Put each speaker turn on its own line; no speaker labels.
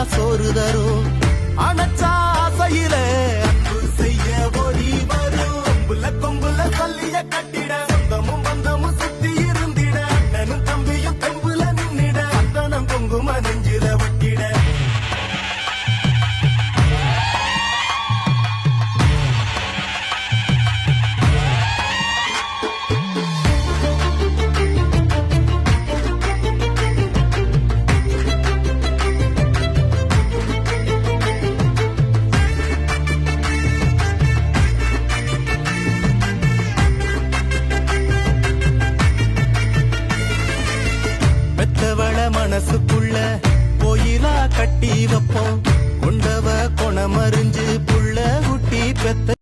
சோறு தரும் அணைச்சா ஆசையில அன்பு செய்ய ஓடி வரும் கொம்புல சல்லிய கட்டிட சொந்தமும் பந்தமும் சுத்தி இருந்திட அண்ணனும் தம்பியும் தெம்புல நின்னிட அத்தனம் பொங்கும நெஞ்சில வட்டிட மனசுக்குள்ள கோயிலா கட்டி வைப்போம் கொண்டவ கொணமறிஞ்சு புள்ள குட்டி பெத்த